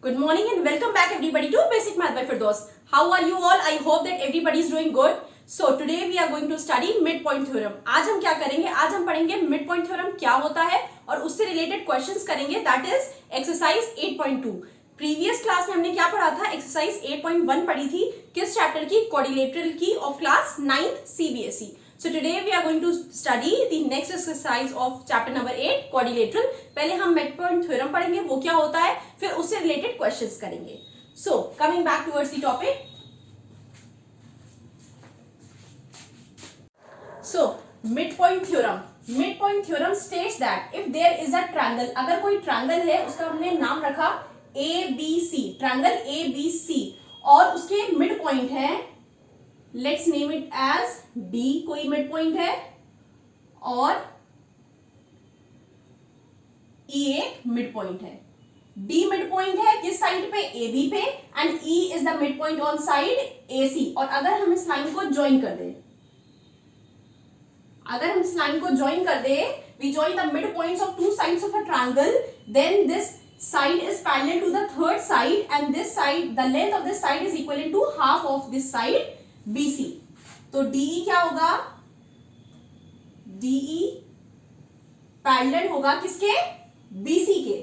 Good morning and welcome back everybody to Basic Math by Firdaus. How are you all? I hope that everybody is doing good. So today we are going to study midpoint theorem. आज हम क्या करेंगे? आज हम पढ़ेंगे midpoint theorem क्या होता है और उससे रिलेटेड क्वेश्चंस करेंगे. That is exercise 8.2. Previous class में हमने क्या पढ़ा था? एक्सरसाइज 8.1 पढ़ी थी. किस चैप्टर की? क्वाड्रिलेटरल की of class 9th CBSE. So today we are going to study the next exercise of chapter number 8 quadrilateral. पहले हम midpoint theorem पढ़ेंगे, वो क्या होता है, फिर उससे related questions करेंगे. So coming back towards the topic. So midpoint theorem. Midpoint theorem states that if there is a triangle, अगर कोई triangle है, उसका हमने नाम रखा ABC, triangle ABC, और उसके midpoint है, let's name it as D. कोई मिड पॉइंट है और E एक मिड पॉइंट है. D मिड पॉइंट है किस साइड पे? AB पे. And E is the mid point on side AC. और अगर हम इस लाइन को ज्वाइन कर दे, we join the midpoints of two sides of a triangle, then this side is parallel to the third side, and this side, the length of this side is equivalent to half of this side BC. तो DE क्या होगा? DE parallel होगा किसके? BC के.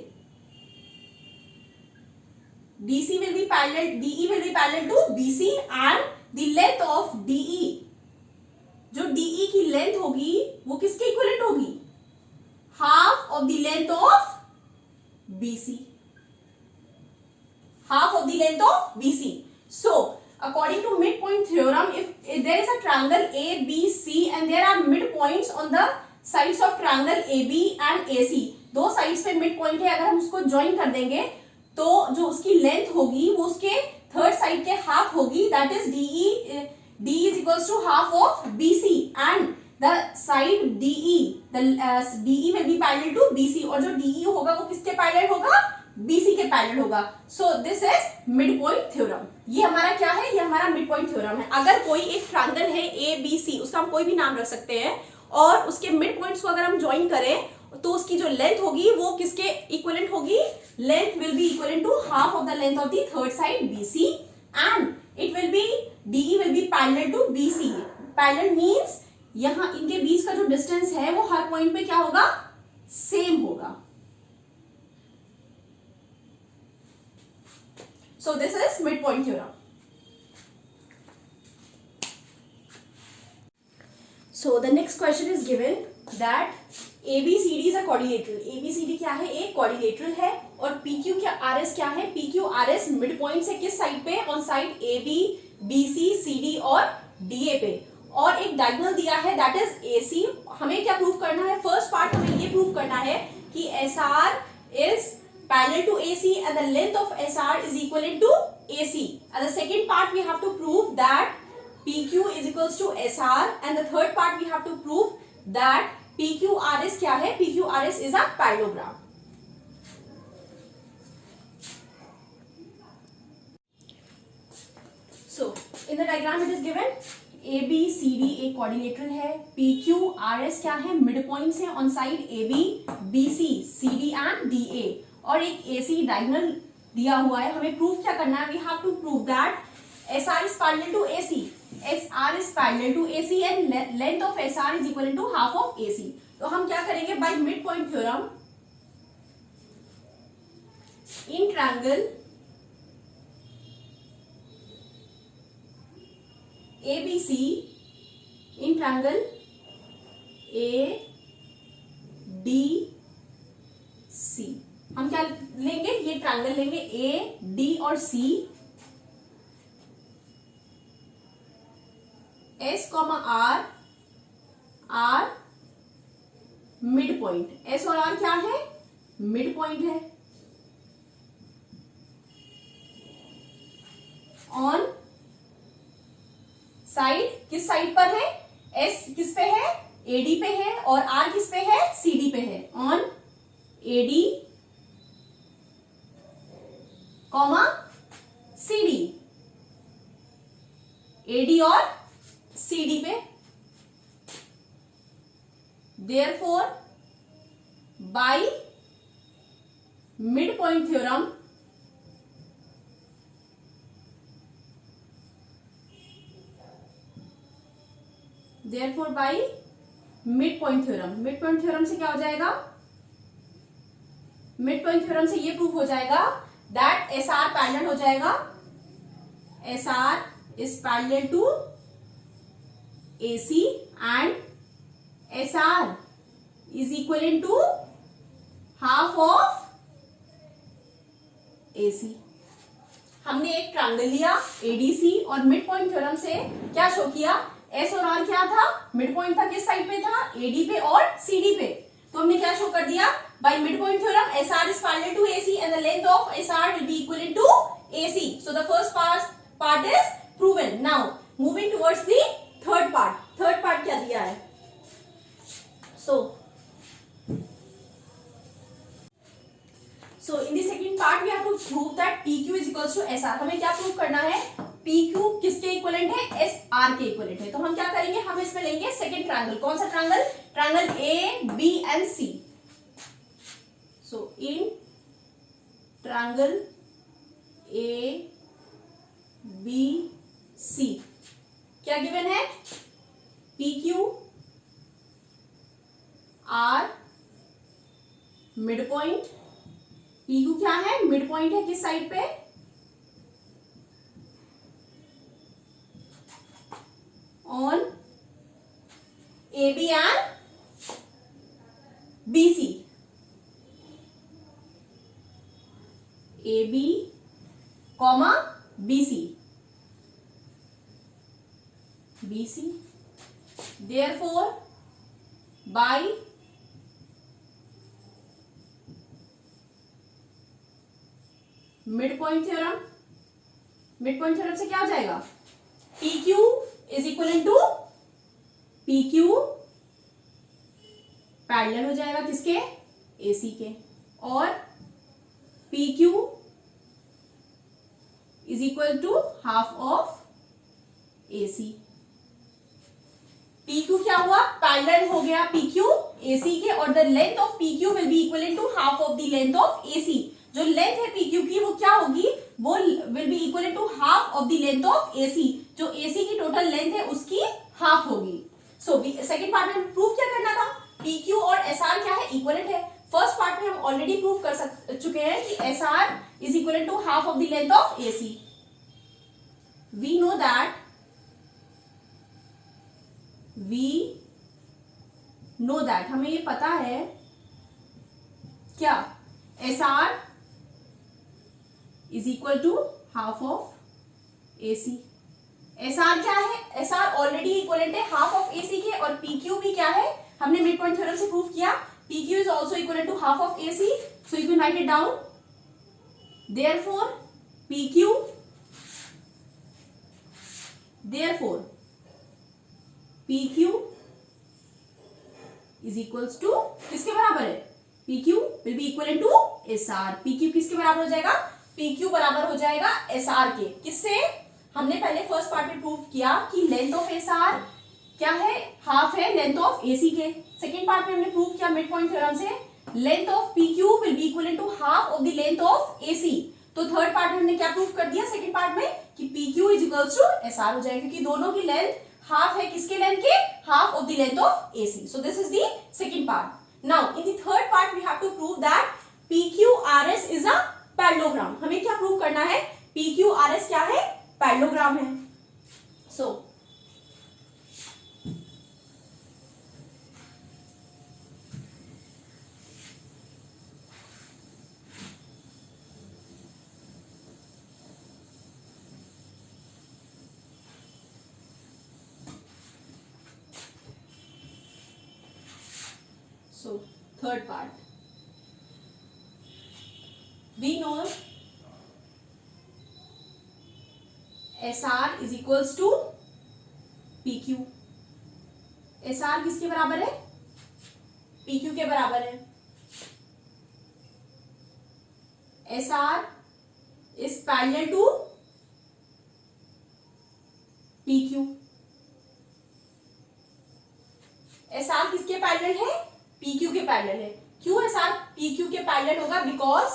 DE will be parallel to BC and the length of DE, जो DE की length होगी वो किसके इक्विवेलेंट होगी? Half of the length of BC. Half of the length of BC. So according to midpoint theorem, if there is a triangle ABC and there are midpoints on the sides of triangle AB and AC, दो sides पे midpoint है, अगर हम उसको join कर देंगे तो जो उसकी length होगी वो उसके third side के half होगी. That is DE is equals to half of BC and the side DE will be parallel to BC, और जो DE होगा वो किसके parallel होगा? BC के पैरेलल होगा. सो this is mid point theorem. ये हमारा क्या है? ये हमारा मिड पॉइंट थ्योरम है. अगर कोई एक ट्रायंगल है ABC, उसका हम कोई भी नाम रख सकते हैं, और उसके मिड पॉइंट्स को अगर हम ज्वाइन करें तो उसकी जो लेंथ होगी वो किसके इक्विवेलेंट होगी? Length will be equivalent to half of the length of the third side BC and it will be DE will be parallel to BC. Parallel means यहां इनके बीच का जो डिस्टेंस है वो हर पॉइंट पे क्या होगा? सेम होगा. So this is midpoint theorem. So the next question is given that ABCD is a quadrilateral. ABCD क्या है? एक quadrilateral है. और PQ क्या RS क्या है? PQ RS मिड पॉइंट से किस साइड पे? On side AB, BC, CD और DA पे. और एक डायगोनल दिया है दैट इज AC. हमें क्या प्रूव करना है? फर्स्ट पार्ट हमें ये प्रूव करना है कि SR is parallel to AC and the length of SR is equivalent to AC. And the second part we have to prove that PQ is equals to SR, and the third part we have to prove that PQRS क्या है? PQRS is a parallelogram. So in the diagram it is given ABCD एक quadrilateral है. PQRS क्या है? Mid points है on side AB, BC, CD and DA. और एक AC diagonal दिया हुआ है. हमें प्रूफ क्या करना है? We have to prove that SR is parallel to AC. SR is parallel to AC and length of SR is equal to half of AC. तो हम क्या करेंगे? By mid point theorem in triangle ABC, in triangle ADC, हम क्या लेंगे? ये triangle लेंगे A, D और C. S, R, R mid point. S और R क्या है? मिड पॉइंट है. ऑन साइड, किस साइड पर है? S किस पे है? AD पे है. और R किस पे है? CD पे है. On AD comma CD. AD और CD पे. Therefore by midpoint theorem therefore by mid point theorem, mid point theorem से क्या हो जाएगा, मिड पॉइंट थ्योरम से ये प्रूफ हो जाएगा दैट एस आर पैरेलल हो जाएगा, S R is parallel to A C and S R is equal to half of A C. हमने एक ट्रायंगल लिया एडीसी और मिड पॉइंट थ्योरम से क्या शो किया, एस और आर क्या था, मिड पॉइंट था, किस साइड पे था, एडी पे और सीडी पे। तो हमने क्या शो कर दिया, by mid point theorem S R is parallel to AC and the length of S R will be equal to AC. So the first part is proven. Now moving towards the third part, third part क्या दिया है, So in the second part we have to prove that PQ is equals to SR। हमें क्या prove करना है, PQ किसके equivalent है, SR के इक्विवेलेंट है। तो हम क्या करेंगे, हम इसमें लेंगे सेकंड ट्रायंगल। कौन सा triangle, triangle A, B and C। So in triangle A, B, C क्या गिवन है, PQ R mid point, PQ क्या है, मिड पॉइंट है किस साइड पे, on AB and BC, AB comma BC, BC therefore by mid point theorem, mid point theorem से क्या हो जाएगा, PQ is equal to PQ parallel हो जाएगा किसके, AC के, और PQ is equal to half of AC। PQ क्या हुआ, पैरेलल हो गया PQ AC के, और the length of PQ will be equal to half of the length of AC। जो लेंथ है PQ की वो क्या होगी, वो will be equal to half of the length of AC। जो AC की टोटल लेंथ है उसकी हाफ होगी। सो सेकंड पार्ट में प्रूफ क्या करना था, PQ और SR क्या है, इक्विवेलेंट है। फर्स्ट पार्ट में हम ऑलरेडी प्रूफ कर चुके हैं कि SR is equal to half of the length of AC। We know that हमें ये पता है क्या, SR is equal to half of AC। SR क्या है, SR ऑलरेडी इक्वलेंट है हाफ ऑफ AC के, और PQ भी क्या है, हमने मिड पॉइंट थ्योरम से प्रूव किया, PQ is also equal to half of AC। So you can write it down, therefore PQ is equals to किसके बराबर है, PQ will be equal to SR। PQ किसके बराबर हो जाएगा, PQ बराबर हो जाएगा SR के, किससे, हमने पहले फर्स्ट पार्ट में प्रूव किया कि लेंथ ऑफ SR क्या है, हाफ है लेंथ ऑफ AC के। सेकंड पार्ट में हमने प्रूव किया मिड पॉइंट थ्योरम से, length of PQ will be equal to half of the length of AC। तो थर्ड पार्ट में हमने क्या प्रूव कर दिया, सेकंड पार्ट में, कि PQ is equals to SR हो जाएगा, क्योंकि दोनों की लेंथ हाफ है किसके लेंथ के, half of the length of AC। So this is the second part. Now in the third part we have to prove that PQRS is a parallelogram. हमें क्या प्रूव करना है, PQRS क्या है, parallelogram है। सो third part, we know SR is equals to PQ। SR किसके बराबर है, PQ के बराबर है। SR is parallel to PQ। SR किसके पैरेलल है, PQ के पैरेलल है। क्यों SR PQ के पैरेलल होगा, because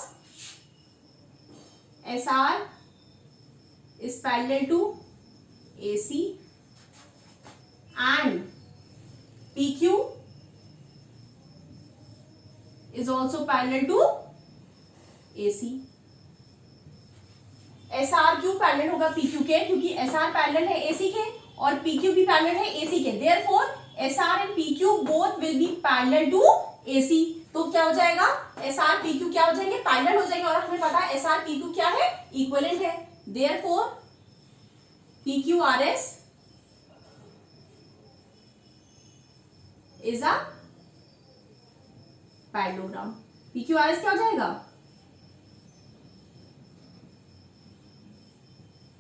SR is parallel to AC and PQ is also parallel to AC. SR क्यों पैरेलल होगा PQ के? क्योंकि SR पैरेलल है AC के और PQ भी पैरेलल है AC के. Therefore SR and PQ both will be parallel to AC. तो क्या हो जाएगा? SR PQ क्या हो जाएंगे? पैरेलल हो जाएंगे. और हमें पता है SR PQ क्या है? इक्विवेलेंट है. Therefore PQRS is a parallelogram. PQRS क्या हो जाएगा?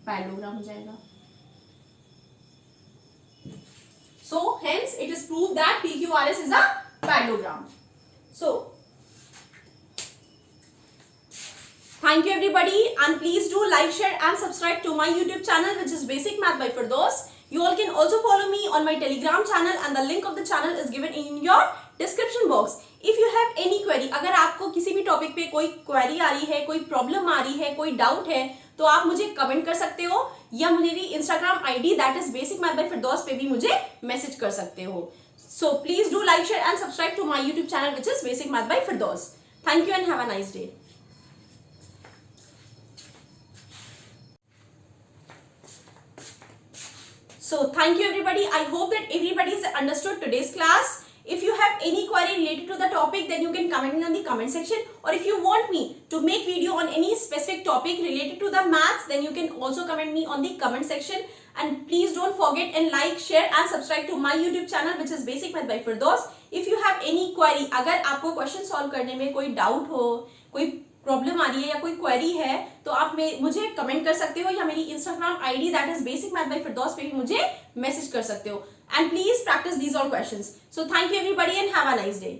पैरेललोग्राम हो जाएगा. So hence it is proved that PQRS is a parallelogram. So thank you everybody, and please do like, share and subscribe to my YouTube channel, which is Basic Math by Firdaus. You all can also follow me on my Telegram channel, and the link of the channel is given in your description box. If you have any query, अगर आपको किसी भी topic पे कोई query आ रही है, कोई problem आ रही है, कोई डाउट है, तो आप मुझे कमेंट कर सकते हो या मेरी Instagram ID that is basic math by Firdaus पे भी मुझे मैसेज कर सकते हो. So please do like, share and subscribe to my YouTube channel which is basic math by Firdaus. Thank you and have a nice day. So thank you everybody. I hope that everybody has understood today's class. If you have any query related to the topic, then you can comment me on the comment section. Or if you want me to make video on any specific topic related to the maths, then you can also comment me on the comment section. And please don't forget and like, share and subscribe to my YouTube channel, which is Basic Math by Firdaus. If you have any query, अगर आपको question solve करने में कोई doubt हो, कोई problem आ रही है या कोई क्वेरी है, तो आप मुझे कमेंट कर सकते हो या मेरी Instagram ID that is basic math by Firdaus पे भी मुझे मैसेज कर सकते हो. And please practice these all questions. So thank you everybody and have a nice day.